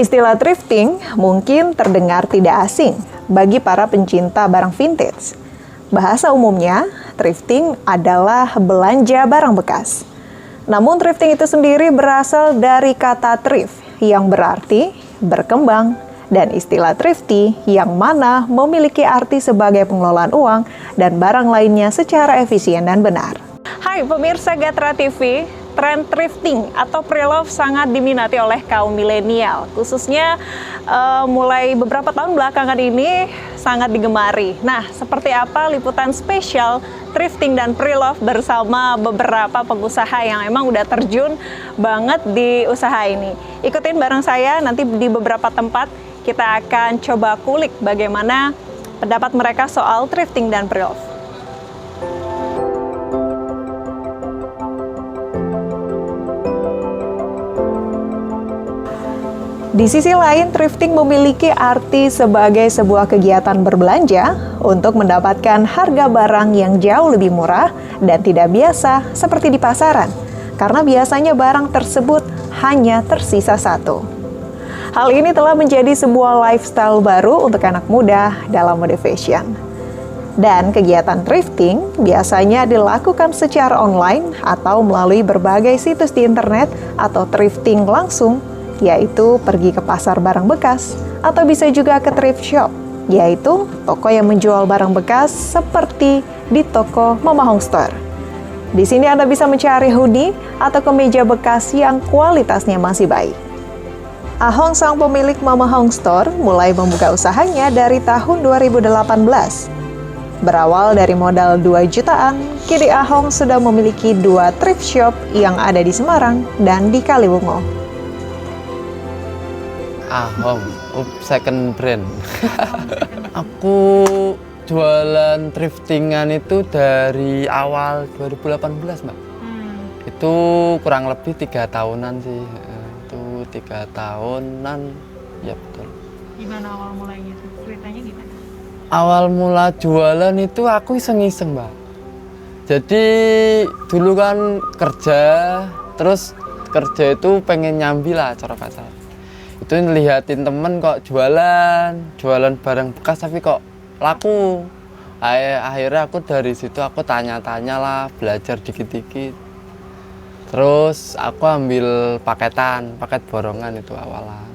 Istilah thrifting mungkin terdengar tidak asing bagi para pencinta barang vintage. Bahasa umumnya, thrifting adalah belanja barang bekas. Namun thrifting itu sendiri berasal dari kata thrift yang berarti berkembang dan istilah thrifty yang mana memiliki arti sebagai pengelolaan uang dan barang lainnya secara efisien dan benar. Hai pemirsa Gatra TV, tren thrifting atau pre-love sangat diminati oleh kaum milenial, khususnya mulai beberapa tahun belakangan ini sangat digemari. Nah, seperti apa liputan spesial thrifting dan pre-love bersama beberapa pengusaha yang emang udah terjun banget di usaha ini. Ikutin bareng saya, nanti di beberapa tempat kita akan coba kulik bagaimana pendapat mereka soal thrifting dan pre-love. Di sisi lain, thrifting memiliki arti sebagai sebuah kegiatan berbelanja untuk mendapatkan harga barang yang jauh lebih murah dan tidak biasa seperti di pasaran, karena biasanya barang tersebut hanya tersisa satu. Hal ini telah menjadi sebuah lifestyle baru untuk anak muda dalam mode fashion. Dan kegiatan thrifting biasanya dilakukan secara online atau melalui berbagai situs di internet atau thrifting langsung, yaitu pergi ke pasar barang bekas, atau bisa juga ke thrift shop, yaitu toko yang menjual barang bekas seperti di toko Mama Hong Store. Di sini Anda bisa mencari hoodie atau kemeja bekas yang kualitasnya masih baik. Ahong, sang pemilik Mama Hong Store, mulai membuka usahanya dari tahun 2018. Berawal dari modal 2 jutaan, kini Ahong sudah memiliki 2 thrift shop yang ada di Semarang dan di Kaliwungu. Ahong, second brand. Aku jualan thriftingan itu dari awal 2018, Mbak. Itu kurang lebih 3 tahunan sih. Itu 3 tahunan, ya betul. Gimana awal mulainya tuh? Ceritanya gimana? Awal mula jualan itu aku iseng-iseng, Mbak. Jadi dulu kan kerja, terus kerja itu pengen nyambi lah cara kasar. Itu lihatin temen kok jualan barang bekas tapi kok laku. Akhirnya aku dari situ aku tanya-tanya lah, belajar dikit-dikit. Terus aku ambil paket borongan itu awalan.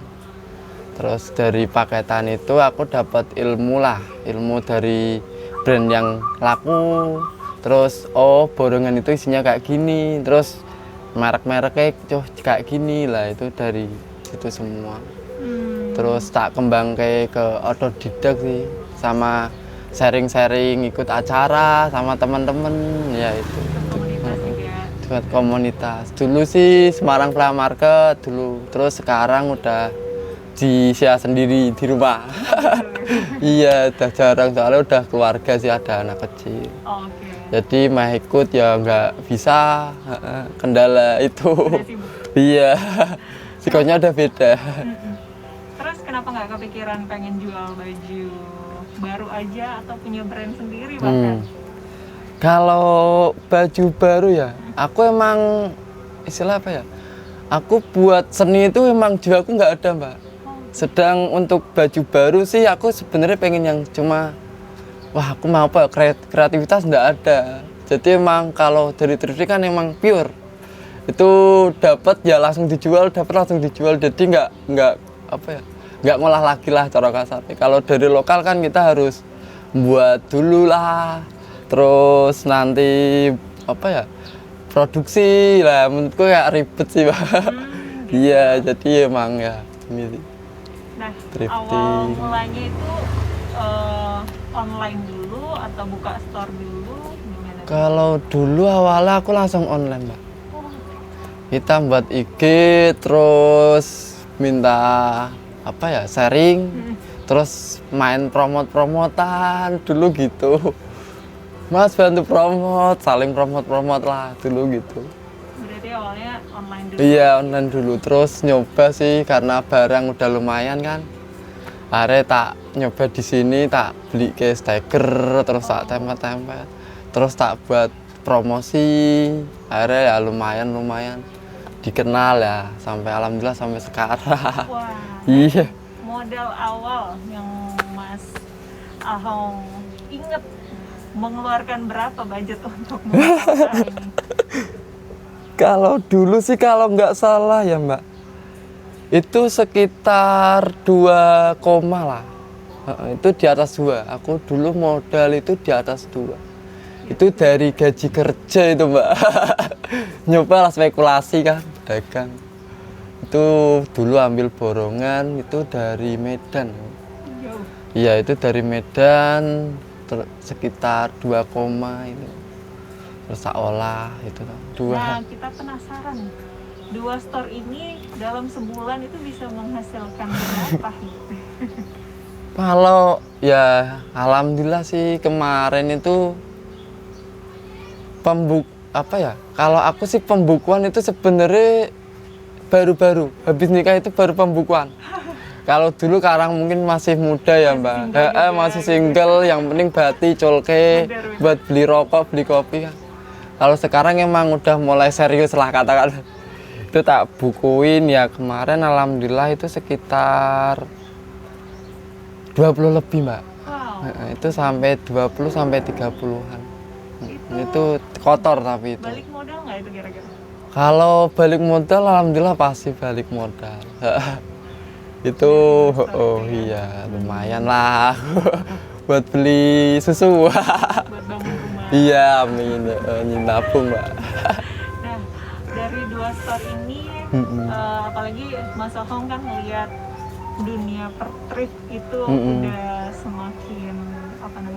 Terus dari paketan itu aku dapat ilmu dari brand yang laku. Terus borongan itu isinya kayak gini, terus merek-mereknya kayak gini lah, itu dari itu semua. Terus tak kembang ke otodidak sih, sama sharing-sharing ikut acara sama teman-teman ya itu. Buat komunitas. Dulu sih Semarang Flea Market dulu, terus sekarang udah di saya sendiri di rumah. Iya, udah jarang soalnya udah keluarga sih, ada anak kecil. Jadi mah ikut ya nggak bisa, kendala itu. Iya. Psikologinya udah beda. Terus kenapa nggak kepikiran pengen jual baju baru aja atau punya brand sendiri bahkan? Kalau baju baru ya, aku emang istilah apa ya? Aku buat seni itu emang jiwaku nggak ada, Mbak. Sedang untuk baju baru sih aku sebenarnya pengen yang cuma aku mau apa kreativitas nggak ada. Jadi emang kalau dari thrifting kan emang pure. Itu dapat ya langsung dijual, jadi nggak ngolah lagi lah cara kasarnya. Kalau dari lokal kan kita harus buat dulu lah, terus nanti produksi lah, menurutku kayak ribet sih, Pak. Iya, jadi emang ya ini. Nah, thrifting. Awal mulanya itu online dulu atau buka store dulu gimana? Kalau dulu awalnya aku langsung online, Mbak. Kita buat IG, terus minta sharing, terus main promotan dulu gitu. Mas bantu saling promote lah dulu gitu. Berarti awalnya online dulu? Iya, online dulu, terus nyoba sih karena barang udah lumayan kan. Akhirnya tak nyoba di sini, tak beli ke stiker, terus tak tempel-tempel, terus tak buat promosi. Akhirnya ya lumayan dikenal ya, sampai alhamdulillah sampai sekarang. Wah, Iya. modal awal yang Mas Ahong inget mengeluarkan berapa budget untuk memulai usaha ini? Kalau dulu sih kalau nggak salah ya Mbak, itu sekitar 2 koma lah. Itu di atas 2. Aku dulu modal itu di atas 2. Itu dari gaji kerja itu Mbak. Nyoba lah spekulasi kan, dagang. Itu dulu ambil borongan itu dari Medan. Jauh. Iya, itu dari Medan sekitar 2 koma itu. Terus tak olah itu Nah, 2. kita penasaran. 2 store ini dalam sebulan itu bisa menghasilkan berapa? Kalau ya alhamdulillah sih kemarin itu kalau aku sih pembukuan itu sebenarnya baru-baru habis nikah itu baru pembukuan. Kalau dulu karang mungkin masih muda ya Mbak, masih single, yang penting bati colke buat beli rokok beli kopi kan. Kalau sekarang emang udah mulai serius lah katakan. Itu tak bukuin ya kemarin alhamdulillah itu sekitar 20 lebih Mbak. Wow. Itu sampai 20 sampai 30-an. Itu kotor tapi itu. Balik modal nggak itu kira-kira? Kalau balik modal alhamdulillah pasti balik modal. Itu iya lumayan lah buat beli susu. Buat bangun rumah. Iya amin, nabung Mbak. Nah, dari 2 store ini, apalagi Mas Ahong kan ngeliat dunia thrift itu udah semakin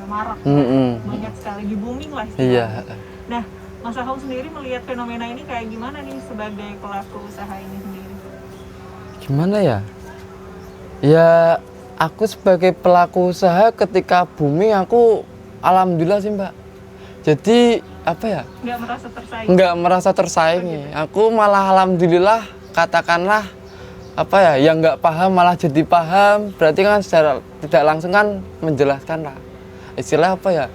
marak, banyak sekali, lagi booming lah istilahnya. Iya. Nah, Mas Ahong sendiri melihat fenomena ini kayak gimana nih sebagai pelaku usaha ini sendiri? Gimana ya? Ya aku sebagai pelaku usaha ketika booming aku alhamdulillah sih Mbak. Jadi apa ya? Nggak merasa tersaingi? Nggak merasa tersaingi. Aku malah alhamdulillah katakanlah apa ya, yang nggak paham malah jadi paham. Berarti kan secara tidak langsung kan menjelaskan lah. Istilah apa ya?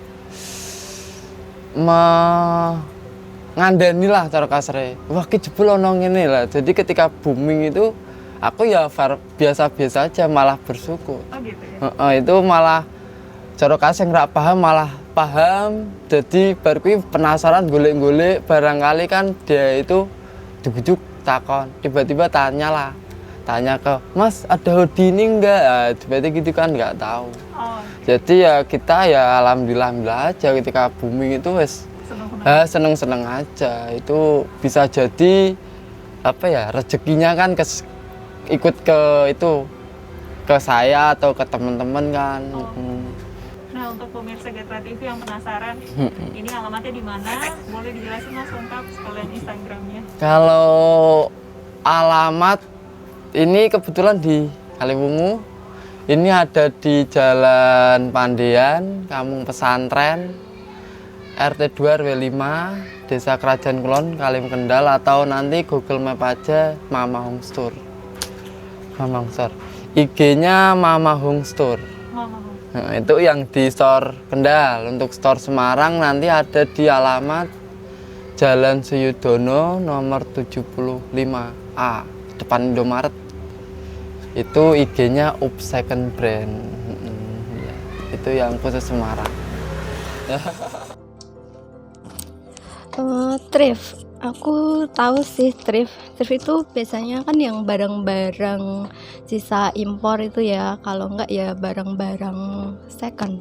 Ngandani lah cara kasare. Wah ki jebul ono ngene lah. Jadi ketika booming itu aku ya biasa-biasa aja malah bersyukur. Oh gitu ya? Itu malah cara kasih nggak paham malah paham. Jadi baru penasaran golek-golek, barangkali kan dia itu dibujuk takon. Tiba-tiba tanya ke Mas ada hoodie ini enggak? Nah, tiba-tiba gitu kan nggak tahu. Oh, Jadi ya kita ya alhamdulillah aja ketika booming itu wes seneng-seneng aja. Itu bisa jadi apa ya, rezekinya kan ikut ke itu ke saya atau ke teman-teman kan. Nah, untuk pemirsa Gatra TV yang penasaran, ini alamatnya di mana? Boleh dijelasin Mas lengkap sekalian Instagramnya? Kalau alamat ini kebetulan di Kaliwungu. Ini ada di Jalan Pandean, Kampung Pesantren, RT 2 RW 5, Desa Kerajaan Kulon, Kalim Kendal, atau nanti Google Map aja Mama Hong Store. Mama Hong Store. IG-nya Mama Hong Store. Nah, itu yang di store Kendal. Untuk store Semarang nanti ada di alamat Jalan Suyudono nomor 75A, depan Indomaret. Itu IG-nya Up Second Brand. Ya, itu yang khusus Semarang. Thrift, aku tahu sih thrift itu biasanya kan yang barang-barang sisa impor itu ya, kalau enggak ya barang-barang second.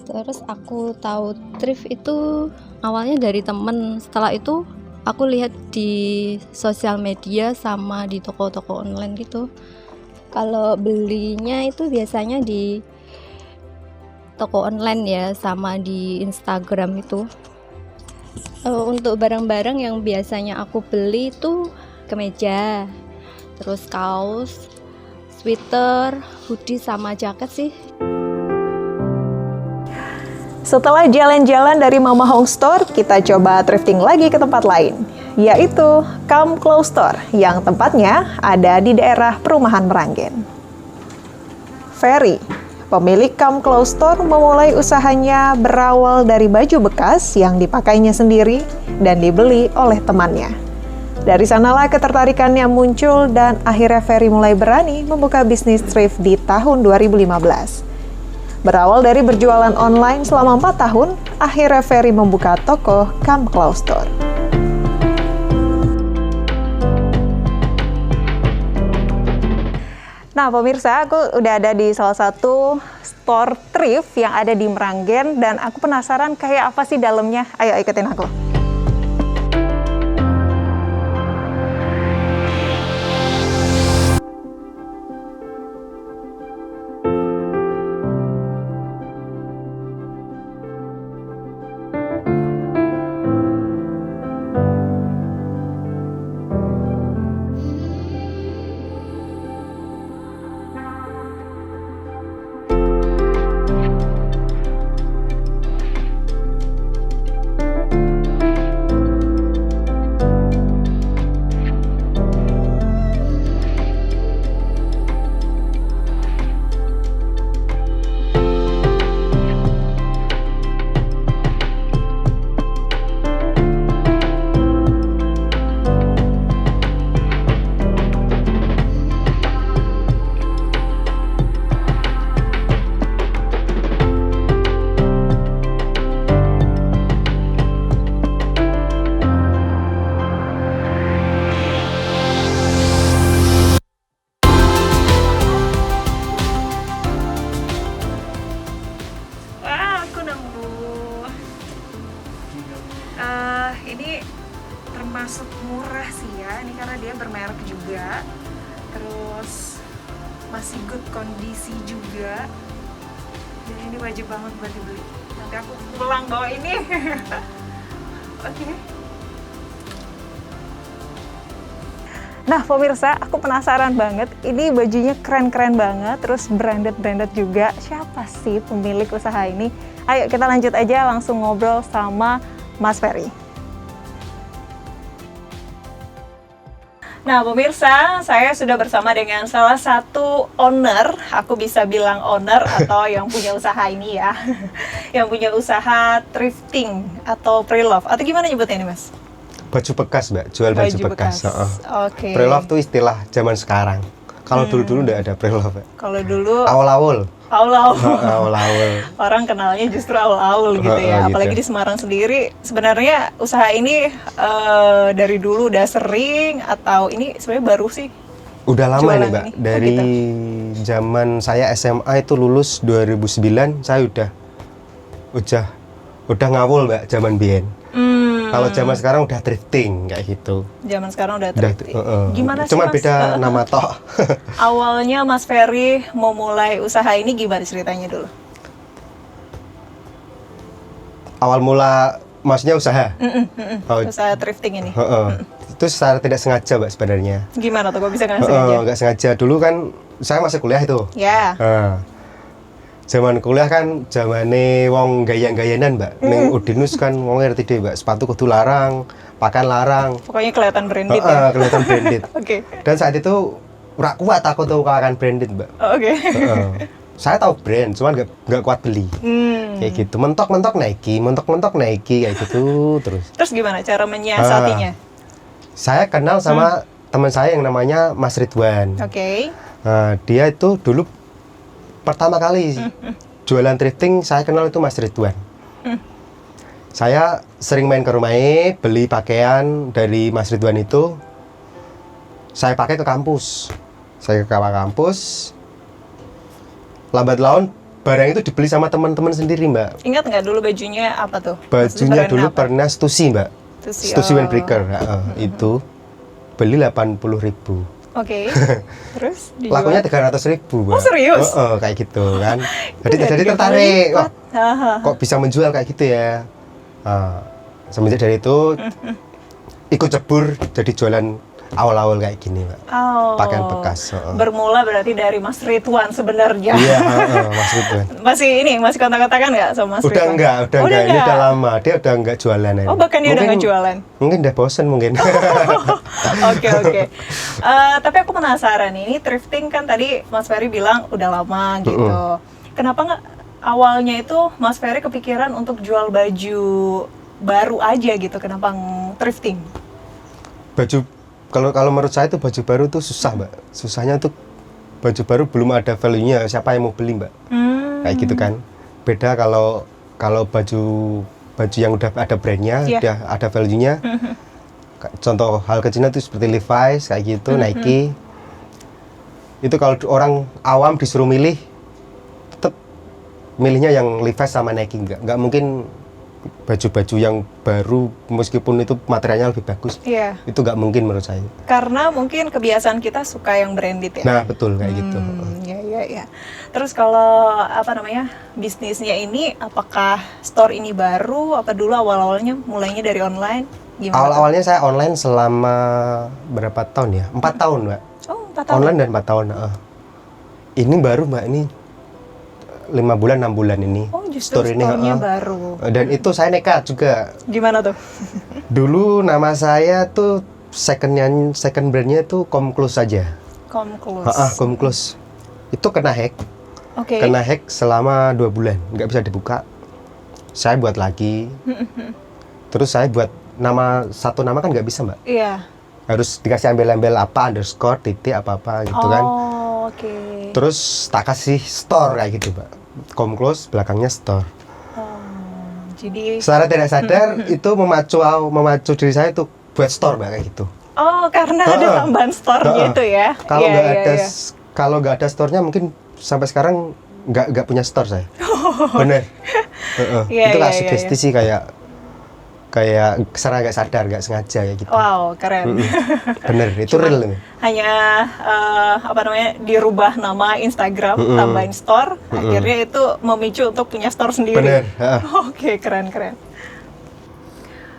Terus aku tahu thrift itu awalnya dari temen, setelah itu aku lihat di sosial media sama di toko-toko online gitu. Kalau belinya itu biasanya di toko online ya, sama di Instagram itu. Untuk barang-barang yang biasanya aku beli itu kemeja, terus kaos, sweater, hoodie sama jaket sih. Setelah jalan-jalan dari Mama Hong Store, kita coba thrifting lagi ke tempat lain, yaitu Come Clothes Store, yang tempatnya ada di daerah Perumahan Meranggen. Ferry, pemilik Come Clothes Store, memulai usahanya berawal dari baju bekas yang dipakainya sendiri dan dibeli oleh temannya. Dari sanalah ketertarikannya muncul dan akhirnya Ferry mulai berani membuka bisnis thrift di tahun 2015. Berawal dari berjualan online selama 4 tahun, akhirnya Ferry membuka toko Come Cloud Store. Nah pemirsa, aku udah ada di salah satu store thrift yang ada di Meranggen dan aku penasaran kayak apa sih dalamnya. Ayo ikutin aku. Ini termasuk murah sih ya, ini karena dia bermerek juga, terus masih good kondisi juga, dan ini wajib banget buat dibeli. Nanti aku pulang bawa ini. Oke. Nah pemirsa, aku penasaran banget, ini bajunya keren-keren banget, terus branded juga. Siapa sih pemilik usaha ini? Ayo kita lanjut aja langsung ngobrol sama Mas Ferry. Nah pemirsa, saya sudah bersama dengan salah satu owner, aku bisa bilang owner atau yang punya usaha ini ya, yang punya usaha thrifting atau pre-love, atau gimana nyebutnya ini Mas? Baju bekas Mbak, jual baju bekas. Oke. Pre-love tuh istilah zaman sekarang. Kalau dulu-dulu nggak ada pre-love Mbak. Kalau dulu Awal-awal. awal-awal orang kenalnya justru awal-awal gitu ya, gitu. apalagi di Semarang sendiri. Sebenarnya usaha ini dari dulu udah sering atau ini sebenarnya baru sih? Udah lama jualan nih Mbak, ini? Oh, dari gitu. zaman saya SMA itu lulus 2009, saya udah ngawul Mbak, zaman bien. Kalau zaman sekarang udah thrifting kayak gitu. Zaman sekarang udah thrifting. Gimana sih Cuma Mas? beda nama toh. Awalnya Mas Ferry mau mulai usaha ini gimana ceritanya dulu? Awal mula maksudnya usaha. Oh, Usaha thrifting ini. Itu secara tidak sengaja Mbak sebenarnya. Gimana tuh kok bisa nggak sengaja? Nggak sengaja. Dulu kan saya masih kuliah itu. Ya. Zaman kuliah kan zamane wong gaya-gayanan Mbak. Ning Udinus kan wong ngerti deh Mbak, sepatu kudu larang, pakaian larang. Pokoknya kelihatan branded ya. Kelihatan branded. Oke. Dan saat itu ora kuat aku tuh pakaian branded Mbak. Oke. Saya tahu brand, cuman nggak kuat beli. Kayak gitu. Mentok-mentok Nike kayak gitu terus. Terus gimana cara menyiasatinya? Saya kenal sama teman saya yang namanya Mas Ridwan. Oke. Dia itu dulu pertama kali jualan thrifting saya kenal itu Mas Ridwan. Saya sering main ke rumahnya, beli pakaian dari Mas Ridwan itu. Saya pakai ke kampus. Saya ke kampus. Lambat laun barang itu dibeli sama teman-teman sendiri Mbak. Ingat nggak dulu bajunya apa tuh? Bajunya Maksudnya dulu apa? pernah Stussy Mbak. Stussy Windbreaker. Itu beli 80.000. Oke. Terus dijual? Lakunya 300.000 Mbak. Oh, serius? Kayak gitu kan. Jadi Udah 3 kali tertarik. lipat. Kok bisa menjual kayak gitu ya? Semenjak dari itu ikut cebur jadi jualan awal-awal kayak gini Mbak. Oh. Pakaian bekas. Bermula berarti dari Mas Ridwan sebenarnya. Iya, Mas Ridwan. Masih kontak-kontakan nggak sama Mas Udah Ridwan? enggak. Ini udah lama. Dia udah enggak jualan ya. Oh, bahkan dia udah nggak jualan. Mungkin udah bosen mungkin. Oke. Tapi aku penasaran nih, ini thrifting kan tadi Mas Ferry bilang udah lama gitu. Kenapa nggak awalnya itu Mas Ferry kepikiran untuk jual baju baru aja gitu? Kenapa thrifting? Baju kalau menurut saya itu baju baru tuh susah, Mbak. Susahnya tuh baju baru belum ada value-nya, siapa yang mau beli, Mbak? Kayak gitu kan. Beda kalau baju yang udah ada brandnya, udah ada value-nya. Contoh hal kecilnya tuh seperti Levi's kayak gitu, Nike. Itu kalau orang awam disuruh milih, tetap milihnya yang Levi's sama Nike, nggak mungkin baju-baju yang baru meskipun itu materialnya lebih bagus. Iya. Itu nggak mungkin menurut saya. Karena mungkin kebiasaan kita suka yang branded ya. Nah, betul kayak gitu. Ya. Terus kalau bisnisnya ini, apakah store ini baru? Apa dulu awal-awalnya mulainya dari online? Gimana? Awal-awalnya saya online selama berapa tahun ya? 4 tahun, Mbak. Oh, 4 tahun. Online dan 4 tahun. Ini baru, Mbak. Ini 5 bulan 6 bulan ini. Oh, justru store-nya baru. Dan itu saya nekat juga. Gimana tuh? Dulu nama saya tuh second brandnya tuh Komklus saja. Komklus. Komklus. Itu kena hack. Oke. Kena hack selama 2 bulan, nggak bisa dibuka. Saya buat lagi. Terus saya buat satu nama kan nggak bisa, Mbak. Iya. Harus dikasih embel-embel apa, underscore, titik, apa-apa gitu kan. Oh, oke. Terus tak kasih store kayak gitu, Mbak. Komklus, belakangnya store. Jadi Secara tidak sadar itu memacu diri saya tuh buat store, Mbak, kayak gitu. oh, karena ada tambahan store-nya itu ya. Kalau Iya, nggak iya, ada iya. kalau nggak ada store-nya mungkin sampai sekarang nggak punya store saya. Bener. Iya, Itu kayak iya, sugesti sih, kayak secara nggak sadar, nggak sengaja kayak gitu. Wow, keren. Bener, itu real ini. Hanya dirubah nama Instagram, tambahin store, akhirnya itu memicu untuk punya store sendiri. Bener. Oke, keren.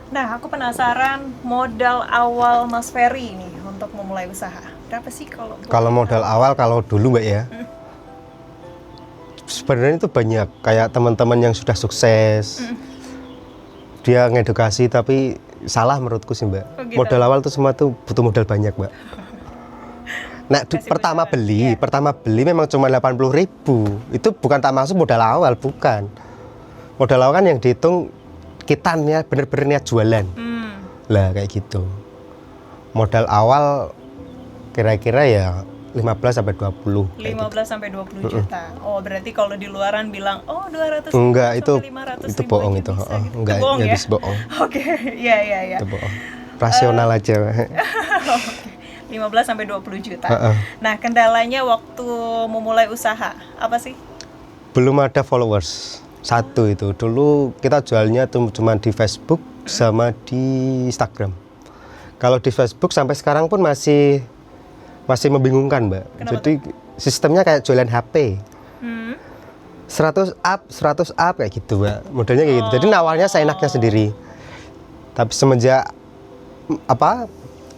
Nah, aku penasaran modal awal Mas Ferry ini untuk memulai usaha. Berapa sih Kalau modal awal, kalau dulu, Mbak, ya, sebenarnya itu banyak. Kayak teman-teman yang sudah sukses, dia ngedukasi, tapi salah menurutku sih, Mbak. Oh, gitu. Modal awal tuh semua tuh butuh modal banyak, Mbak. Nah, pertama beli memang cuma 80.000. Itu bukan tak masuk modal awal, bukan. Modal awal kan yang dihitung kita bener-bener niat jualan. Lah kayak gitu. Modal awal kira-kira ya 15 sampai 20. 15 sampai 20 juta. Oh, berarti kalau di luaran bilang, oh 200 Enggak, sampai 500 itu ribu bohong aja itu. bisa gitu. Enggak, Itu bohong enggak ya? bisa bohong. Oke, iya. Itu bohong. Rasional aja. 15 sampai 20 juta. Nah, kendalanya waktu memulai usaha, apa sih? Belum ada followers. Satu itu. Dulu kita jualnya tuh cuma di Facebook sama di Instagram. Kalau di Facebook sampai sekarang pun masih membingungkan, Mbak. Kenapa Jadi sistemnya kayak jualan HP. 100 up kayak gitu, Mbak. Modelnya kayak gitu. Jadi nawarnya seenaknya sendiri. Tapi semenjak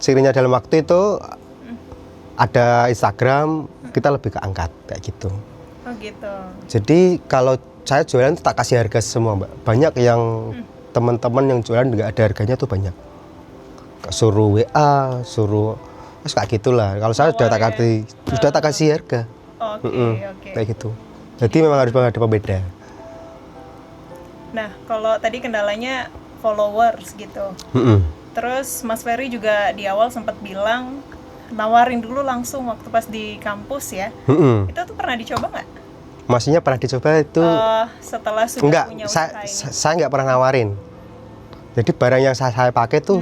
seiringnya dalam waktu itu ada Instagram, kita lebih keangkat kayak gitu. Oh, gitu. Jadi kalau saya jualan tak kasih harga semua, Mbak. Banyak yang teman-teman yang jualan nggak ada harganya tuh banyak. Suruh WA, suruh kayak gitulah. Kalau saya sudah tak kasih harga. Oke. Kayak gitu. Jadi memang harus ada pembeda. Nah, kalau tadi kendalanya followers gitu. Terus Mas Ferry juga di awal sempat bilang nawarin dulu langsung waktu pas di kampus ya. Itu tuh pernah dicoba nggak? Maksudnya pernah dicoba itu? Setelah sudah Enggak, punya usaha ini. saya nggak pernah nawarin. Jadi barang yang saya pakai tuh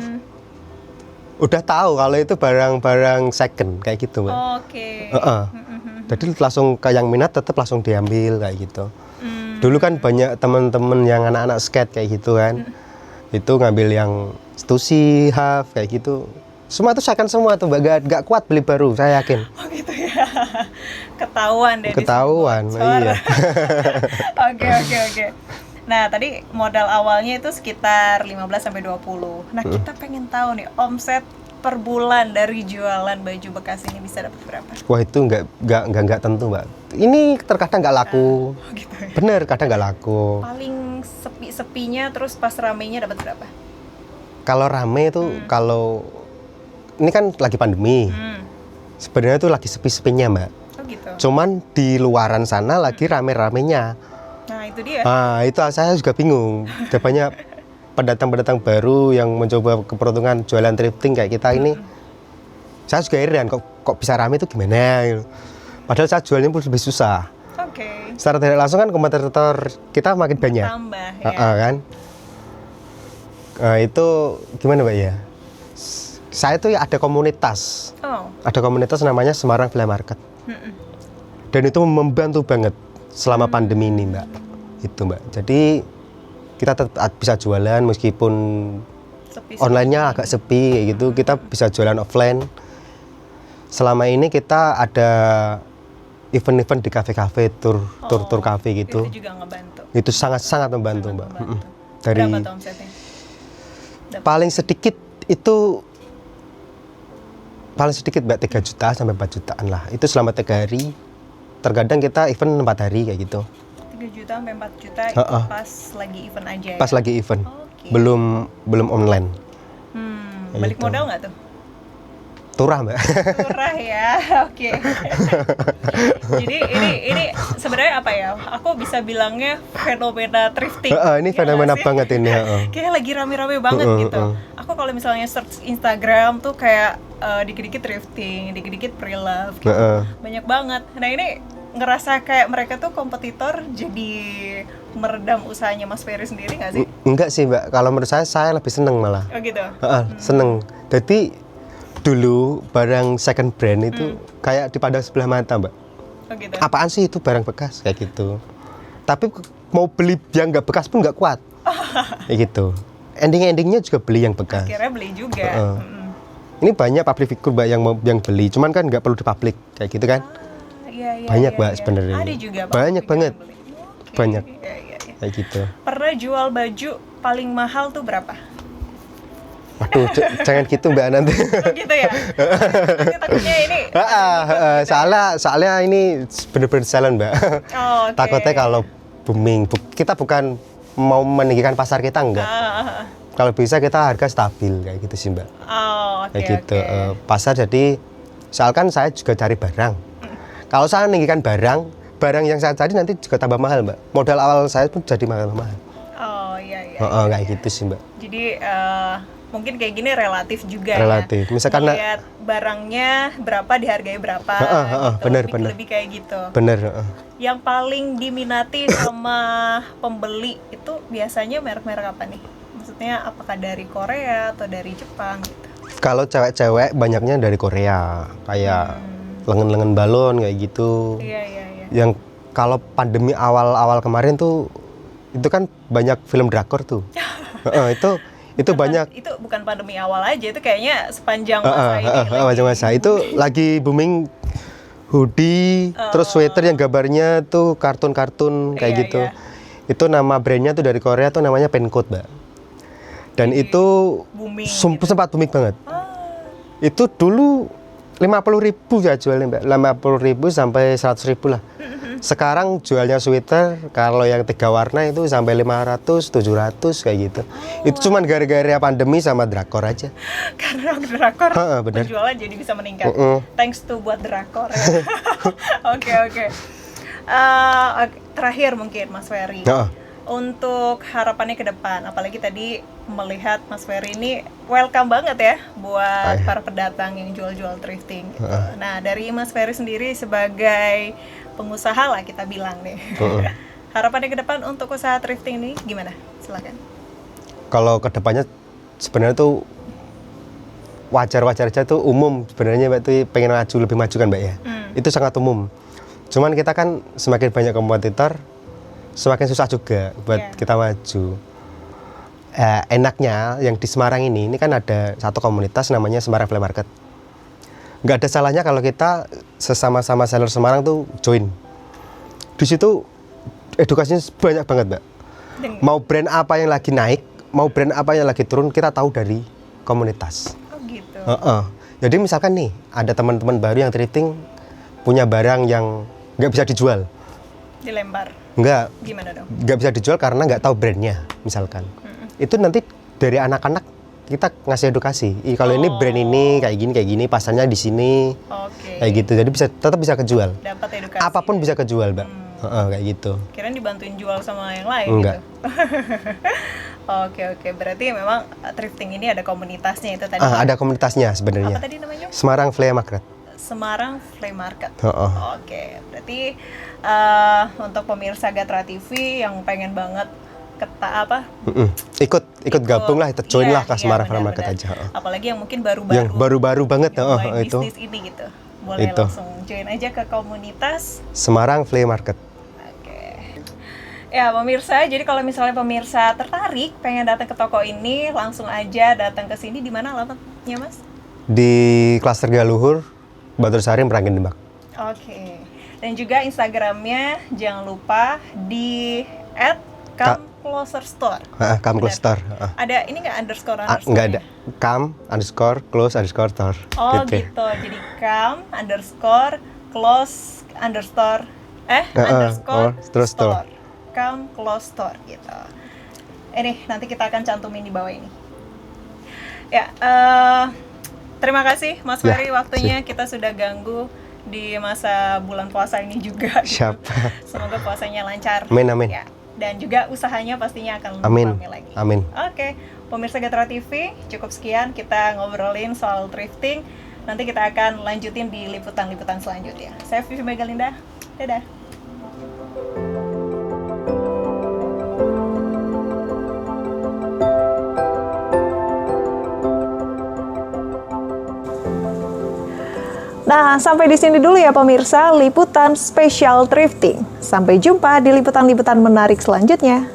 udah tahu kalau itu barang-barang second kayak gitu, Mbak. Oke. Jadi langsung ke yang minat tetap langsung diambil kayak gitu. Dulu kan banyak teman-teman yang anak-anak skate kayak gitu kan. Itu ngambil yang Stussy, Half kayak gitu. Semua itu second semua tuh, Mbak. Gak kuat beli baru, saya yakin. Oh gitu ya. Ketahuan deh. Ketahuan, iya. Oke. Nah, tadi modal awalnya itu sekitar 15 sampai 20. Nah, kita pengen tahu nih omset per bulan dari jualan baju bekas ini bisa dapat berapa? Wah, itu nggak tentu, Mbak. Ini terkadang nggak laku. Gitu ya. Bener, kadang nggak laku. Paling sepi-sepinya terus pas ramenya dapat berapa? Kalau rame itu kalau ini kan lagi pandemi. Sebenarnya itu lagi sepi-sepinya, Mbak. Oh gitu. Cuman di luaran sana lagi rame-ramenya. Nah, itu dia. Itu saya juga bingung. Ada banyak pendatang-pendatang baru yang mencoba keperuntungan jualan thrifting kayak kita ini. Saya juga heran kok bisa rame itu gimana gitu. Padahal saya jualnya pun lebih susah. Oke. Secara tidak langsung kan kompetitor kita makin banyak. Tambah ya. Kan. Itu gimana Mbak ya? Saya tuh ada komunitas. Oh. Ada komunitas namanya Semarang Flea Market. Dan itu membantu banget selama pandemi ini Mbak. Itu Mbak. Jadi kita tetap bisa jualan meskipun Sepi-sepi. online-nya agak sepi kayak gitu. Kita bisa jualan offline. Selama ini kita ada event-event di kafe-kafe, tur kafe gitu. Itu juga ngebantu. Itu sangat-sangat membantu Mbak. Dari Berapa tuh omsetnya? paling sedikit itu Mbak 3 juta sampai 4 jutaan lah. Itu selama 3 hari. Terkadang kita event 4 hari kayak gitu. 3 juta sampai 4 juta itu pas lagi event aja ya? Pas lagi event. Oke. Belum online. Balik gitu. modal nggak tuh? Turah Mbak. Murah ya, oke. Jadi ini sebenarnya apa ya? Aku bisa bilangnya fenomena thrifting. Ini Ya fenomena nggak sih? banget ini. Kayak lagi rame-rame banget gitu. Aku kalau misalnya search Instagram tuh kayak dikit-dikit thrifting, dikit-dikit pre-love gitu. Banyak banget. Nah ini ngerasa kayak mereka tuh kompetitor jadi meredam usahanya Mas Ferry sendiri nggak sih? Enggak sih Mbak. Kalau menurut saya lebih seneng malah. Oh gitu? Seneng. Jadi dulu barang second brand itu kayak dipandang sebelah mata Mbak. Oh gitu? Apaan sih itu barang bekas kayak gitu. Tapi mau beli yang nggak bekas pun nggak kuat. Kayak gitu. Endingnya juga beli yang bekas. Akhirnya beli juga. Ini banyak public figure Mbak yang beli, cuman kan nggak perlu dipublik kayak gitu kan. Iya, Banyak, iya, Mbak, iya. sebenarnya. Ada juga Banyak banget. Oke, Banyak. iya, iya, iya. Kayak gitu. Pernah jual baju paling mahal tuh berapa? Waduh, jangan gitu Mbak nanti. Oh, gitu ya? Nanti takutnya ini. Soalnya ini bener-bener jalan Mbak. Oh, oke. Takutnya kalau booming, kita bukan mau meninggikan pasar kita enggak. Kalau bisa kita harga stabil kayak gitu sih Mbak. Oh, oke. Kayak gitu. Oke. Pasar jadi, soalkan saya juga cari barang. Kalau saya meninggikan barang yang saya cari nanti juga tambah mahal Mbak. Modal awal saya pun jadi mahal-mahal. Oh, iya, iya. Kayak gitu sih Mbak. Jadi mungkin kayak gini relatif juga Relatif. ya. Misalkan lihat barangnya berapa dihargai berapa. Gitu. bener. Lebih kayak gitu. Bener. Yang paling diminati sama pembeli itu biasanya merek-merek apa nih? Maksudnya apakah dari Korea atau dari Jepang gitu? Kalau cewek-cewek banyaknya dari Korea, kayak lengan-lengan balon kayak gitu. Iya. Yang kalau pandemi awal-awal kemarin tuh, itu kan banyak film drakor tuh. Itu banyak. Itu bukan pandemi awal aja, itu kayaknya sepanjang masa ini. Macam masa itu lagi booming hoodie, terus sweater yang gambarnya tuh kartun-kartun kayak Iya, gitu. iya. Itu nama brandnya tuh dari Korea tuh namanya Pencoat, Mbak. Dan itu booming sempat booming banget. Itu dulu 50.000 ya jualnya Mbak, 50.000 sampai 100.000 lah. Sekarang jualnya sweater kalau yang 3 warna itu sampai 500, 700 kayak gitu. Itu cuman gara-gara pandemi sama drakor aja. Karena drakor bener. penjualan jadi bisa meningkat. Thanks to buat drakor ya. Oke. Terakhir mungkin Mas Ferry. Untuk harapannya ke depan, apalagi tadi melihat Mas Ferry ini welcome banget ya buat para pendatang yang jual-jual thrifting gitu. Nah, dari Mas Ferry sendiri sebagai pengusaha lah kita bilang nih. Harapannya ke depan untuk usaha thrifting ini gimana? Silakan. Kalau kedepannya sebenarnya tuh wajar-wajar aja tuh umum sebenarnya Mbak tuh pengen maju, lebih maju kan Mbak ya. Itu sangat umum. Cuman kita kan semakin banyak kompetitor, semakin susah juga buat kita maju. Enaknya yang di Semarang ini kan ada satu komunitas namanya Semarang Flea Market. Nggak ada salahnya kalau kita sesama-sama seller Semarang tuh join. Di situ edukasinya banyak banget Mbak. Mau brand apa yang lagi naik, mau brand apa yang lagi turun, kita tahu dari komunitas. Oh gitu. Jadi misalkan nih ada teman-teman baru yang thrifting punya barang yang nggak bisa dijual. Dilempar. Gimana dong? Nggak bisa dijual karena nggak tahu brandnya, misalkan. Itu nanti dari anak-anak kita ngasih edukasi. Kalau ini brand ini kayak gini, pasarnya di sini, kayak gitu. Jadi tetap bisa kejual. Dapat edukasi. Apapun bisa kejual, Mbak. Kayak gitu. Kirain dibantuin jual sama yang lain. Enggak. Gitu. Oke, berarti memang thrifting ini ada komunitasnya itu tadi. Ada komunitasnya Apa sebenarnya. tadi namanya? Semarang Flea Market. Semarang Flea Market. Oh. Oke, berarti untuk pemirsa Gatra TV yang pengen banget Ikut gabung lah, join lah ke Semarang Flea benar, Market benar. aja. Apalagi yang mungkin baru-baru. Yang baru-baru banget mulai itu. bisnis ini gitu. Boleh Itu. langsung join aja ke komunitas. Semarang Flea Market. Oke. Ya pemirsa, jadi kalau misalnya pemirsa tertarik pengen datang ke toko ini, langsung aja datang ke sini. Di mana alamatnya, Mas? Di Klaster Galuhur, Batursari, Merangin Demak. Oke. Dan juga Instagramnya jangan lupa di @camcloserstore. Kam Close Store. Ada ini nggak underscore? Nggak ada. Kam _close _store. Oh gitu. Jadi close terus store. Cam close store gitu. Ini nanti kita akan cantumin di bawah ini. Ya, terima kasih Mas Ya, Ferry waktunya. Kita sudah ganggu di masa bulan puasa ini juga. Siap. Semoga puasanya lancar. Amin. Ya, dan juga usahanya pastinya akan lebih Amin. ramai lagi. Amin. Oke, pemirsa Gatra TV, cukup sekian kita ngobrolin soal thrifting. Nanti kita akan lanjutin di liputan-liputan selanjutnya. Saya Vivi Megalinda, dadah. Nah, sampai di sini dulu ya pemirsa, liputan spesial thrifting. Sampai jumpa di liputan-liputan menarik selanjutnya.